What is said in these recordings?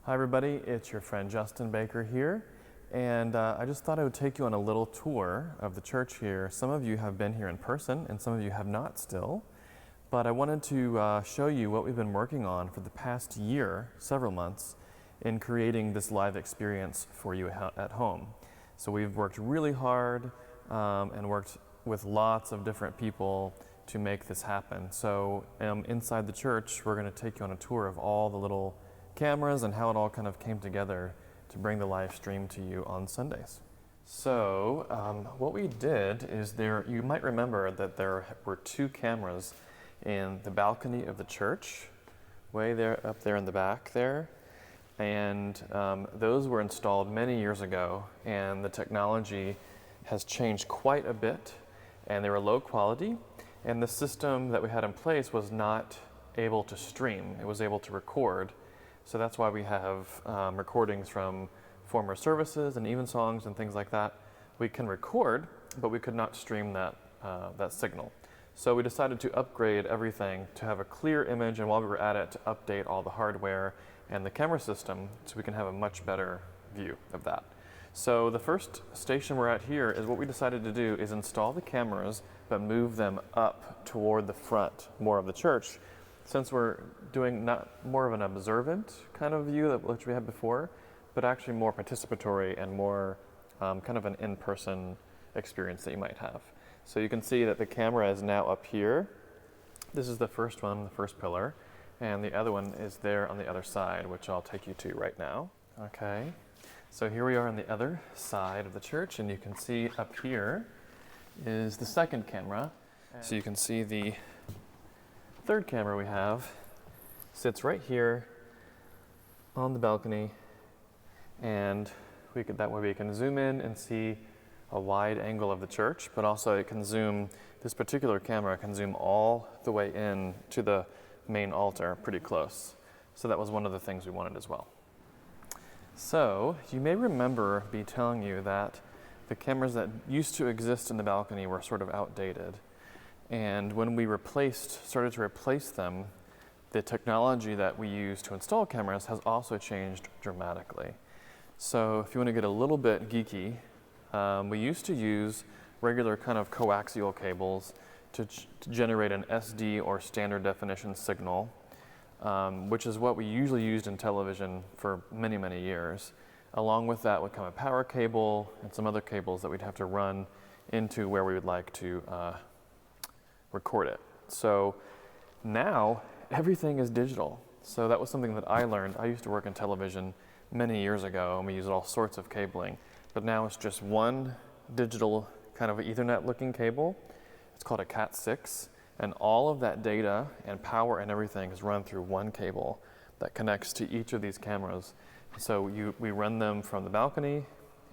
Hi everybody, it's your friend Justin Baker here, and I just thought I would take you on a little tour of the church here. Some of you have been here in person and some of you have not still, but I wanted to show you what we've been working on for the past year, several months, in creating this live experience for you at home. So we've worked really hard and worked with lots of different people to make this happen. So inside the church, we're going to take you on a tour of all the little cameras and how it all kind of came together to bring the live stream to you on Sundays. So what we did is you might remember that there were two cameras in the balcony of the church, way there, up there in the back there. And those were installed many years ago, and the technology has changed quite a bit, and they were low quality, and the system that we had in place was not able to stream. It was able to record. So that's why we have recordings from former services and evensongs and things like that. We can record, but we could not stream that signal. So we decided to upgrade everything to have a clear image, and while we were at it, to update all the hardware and the camera system so we can have a much better view of that. So the first station we're at here is what we decided to do is install the cameras, but move them up toward the front more of the church. Since we're doing not more of an observant kind of view which we had before, but actually more participatory and more kind of an in-person experience that you might have. So you can see that the camera is now up here. This is the first one, the first pillar, and the other one is there on the other side, which I'll take you to right now. Okay, so here we are on the other side of the church, and you can see up here is the second camera. So you can see the third camera we have sits right here on the balcony, and that way we can zoom in and see a wide angle of the church, but also this particular camera can zoom all the way in to the main altar pretty close. So that was one of the things we wanted as well. So you may remember me telling you that the cameras that used to exist in the balcony were sort of outdated. And when we started to replace them, the technology that we use to install cameras has also changed dramatically. So if you want to get a little bit geeky, we used to use regular kind of coaxial cables to generate an SD or standard definition signal, which is what we usually used in television for many, many years. Along with that would come a power cable and some other cables that we'd have to run into where we would like to record it. So now everything is digital. So that was something that I learned. I used to work in television many years ago, and we used all sorts of cabling. But now it's just one digital kind of Ethernet looking cable. It's called a Cat6, and all of that data and power and everything is run through one cable that connects to each of these cameras. So we run them from the balcony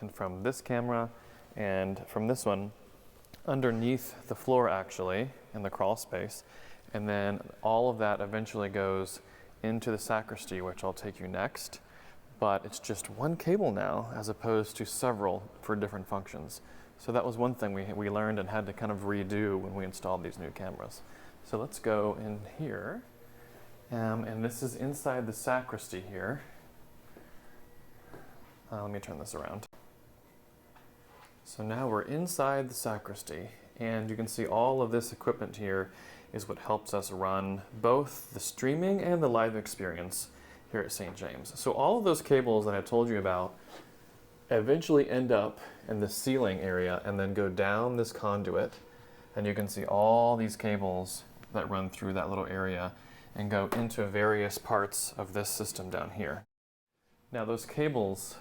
and from this camera and from this one underneath the floor, actually, in the crawl space. And then all of that eventually goes into the sacristy, which I'll take you next. But it's just one cable now, as opposed to several for different functions. So that was one thing we learned and had to kind of redo when we installed these new cameras. So let's go in here. And this is inside the sacristy here. Let me turn this around. So now we're inside the sacristy, and you can see all of this equipment here is what helps us run both the streaming and the live experience here at St. James. So all of those cables that I told you about eventually end up in the ceiling area and then go down this conduit, and you can see all these cables that run through that little area and go into various parts of this system down here. Now those cables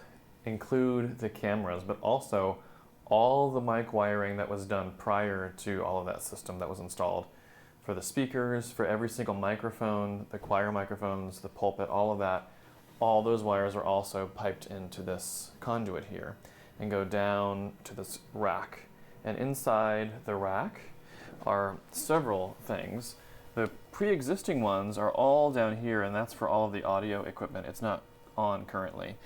include the cameras, but also all the mic wiring that was done prior to all of that system that was installed. For the speakers, for every single microphone, the choir microphones, the pulpit, all of that, all those wires are also piped into this conduit here and go down to this rack. And inside the rack are several things. The pre-existing ones are all down here, and that's for all of the audio equipment. It's not on currently.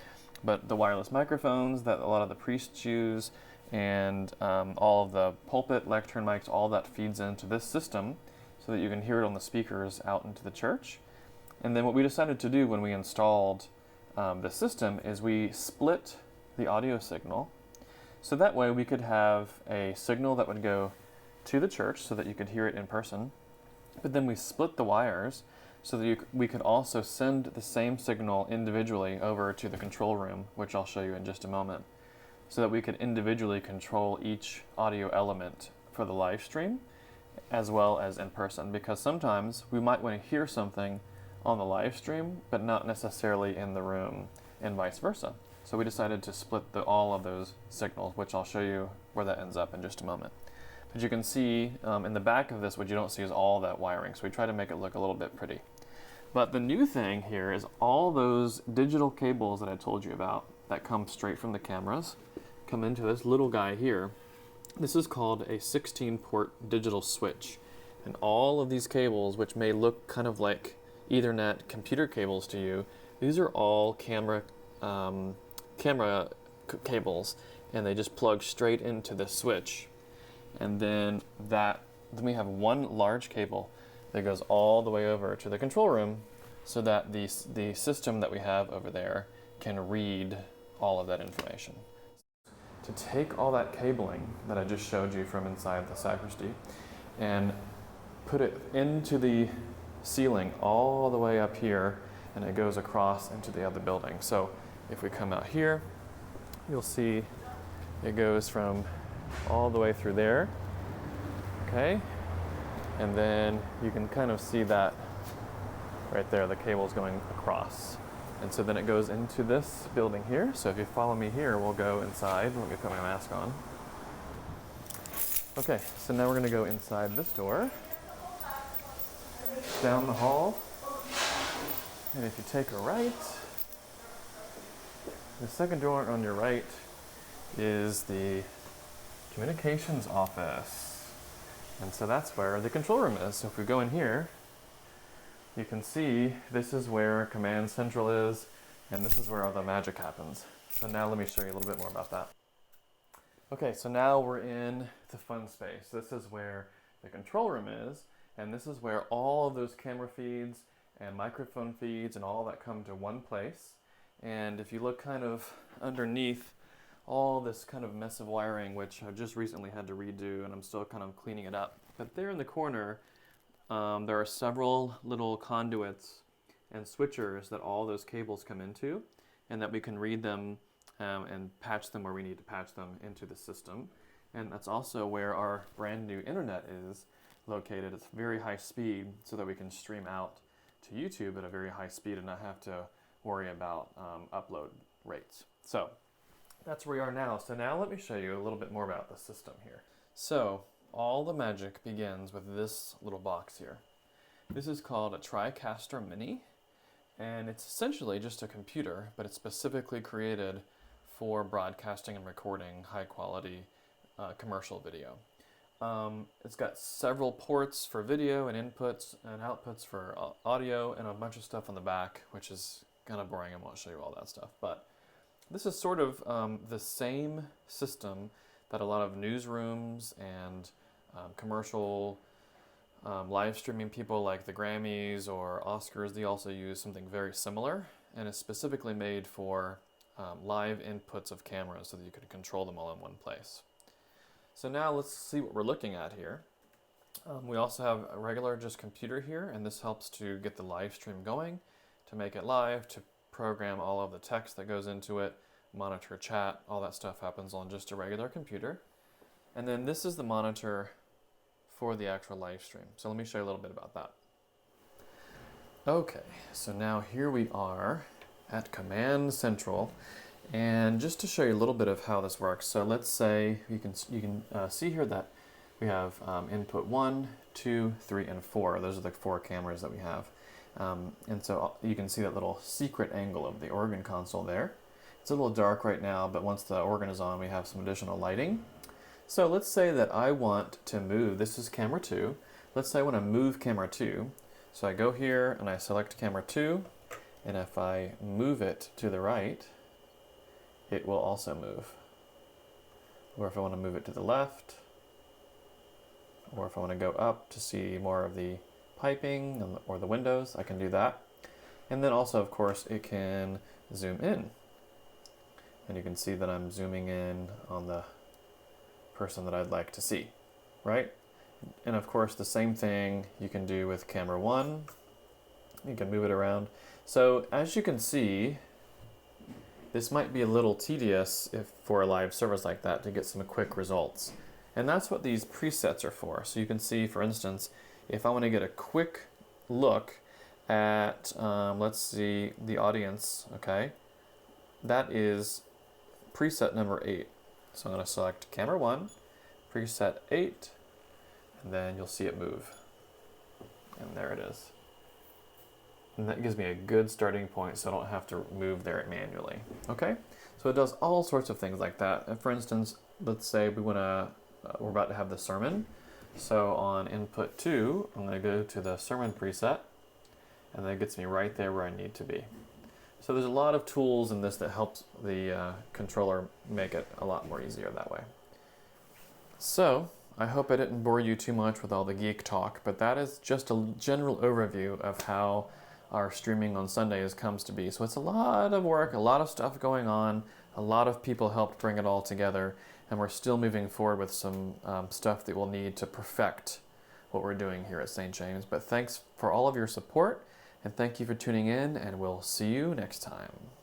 But the wireless microphones that a lot of the priests use and all of the pulpit, lectern mics, all that feeds into this system so that you can hear it on the speakers out into the church. And then what we decided to do when we installed the system is we split the audio signal. So that way we could have a signal that would go to the church so that you could hear it in person. But then we split the wires so that we could also send the same signal individually over to the control room, which I'll show you in just a moment, so that we could individually control each audio element for the live stream as well as in person, because sometimes we might want to hear something on the live stream but not necessarily in the room, and vice versa. So we decided to split all of those signals, which I'll show you where that ends up in just a moment. But you can see in the back of this, what you don't see is all that wiring, so we try to make it look a little bit pretty. But the new thing here is all those digital cables that I told you about that come straight from the cameras come into this little guy here. This is called a 16-port digital switch. And all of these cables, which may look kind of like Ethernet computer cables to you, these are all camera cables, and they just plug straight into the switch. And then we have one large cable that goes all the way over to the control room so that the system that we have over there can read all of that information. To take all that cabling that I just showed you from inside the sacristy and put it into the ceiling all the way up here, and it goes across into the other building. So if we come out here, you'll see it goes from all the way through there, okay? And then you can kind of see that right there, the cable's going across. And so then it goes into this building here. So if you follow me here, we'll go inside. Let me put my mask on. Okay, so now we're gonna go inside this door, down the hall, and if you take a right, the second door on your right is the communications office. And so that's where the control room is. So if we go in here, you can see this is where Command Central is, and this is where all the magic happens. So now let me show you a little bit more about that. Okay, so now we're in the fun space. This is where the control room is, and this is where all of those camera feeds and microphone feeds and all that come to one place. And if you look kind of underneath all this kind of mess of wiring, which I just recently had to redo, and I'm still kind of cleaning it up. But there in the corner, there are several little conduits and switchers that all those cables come into, and that we can read them and patch them where we need to patch them into the system. And that's also where our brand new internet is located. It's very high speed so that we can stream out to YouTube at a very high speed and not have to worry about upload rates. So that's where we are now. So now let me show you a little bit more about the system here. So all the magic begins with this little box here. This is called a TriCaster Mini, and it's essentially just a computer, but it's specifically created for broadcasting and recording high quality commercial video. It's got several ports for video and inputs and outputs for audio, and a bunch of stuff on the back, which is kind of boring. I won't show you all that stuff, but this is sort of the same system that a lot of newsrooms and commercial live streaming people like the Grammys or Oscars, they also use something very similar, and it's specifically made for live inputs of cameras so that you can control them all in one place. So now let's see what we're looking at here. We also have a regular just computer here, and this helps to get the live stream going, to make it live, to program all of the text that goes into it, monitor chat, all that stuff happens on just a regular computer. And then this is the monitor for the actual live stream. So let me show you a little bit about that. Okay, so now here we are at Command Central, and just to show you a little bit of how this works. So let's say you can see here that we have input 1, 2, 3, and 4. Those are the 4 cameras that we have. And so you can see that little secret angle of the organ console there. It's a little dark right now, but once the organ is on, we have some additional lighting. So let's say that I want to move, this is camera 2. Let's say I want to move camera 2. So I go here and I select camera 2, and if I move it to the right, it will also move. Or if I want to move it to the left, or if I want to go up to see more of the piping or the windows, I can do that. And then also, of course, it can zoom in. And you can see that I'm zooming in on the person that I'd like to see, right? And of course, the same thing you can do with camera 1. You can move it around. So as you can see, this might be a little tedious if for a live service like that to get some quick results. And that's what these presets are for. So you can see, for instance, if I want to get a quick look at, let's see, the audience, okay? That is preset number 8. So I'm going to select camera 1, preset 8, and then you'll see it move. And there it is. And that gives me a good starting point so I don't have to move there manually. Okay? So it does all sorts of things like that. And for instance, let's say we're about to have the sermon. So on input 2, I'm going to go to the sermon preset, and that gets me right there where I need to be. So there's a lot of tools in this that helps the controller make it a lot more easier that way. So I hope I didn't bore you too much with all the geek talk, but that is just a general overview of how our streaming on Sundays comes to be. So it's a lot of work, a lot of stuff going on, a lot of people helped bring it all together, and we're still moving forward with some stuff that we'll need to perfect what we're doing here at St. James. But thanks for all of your support, and thank you for tuning in, and we'll see you next time.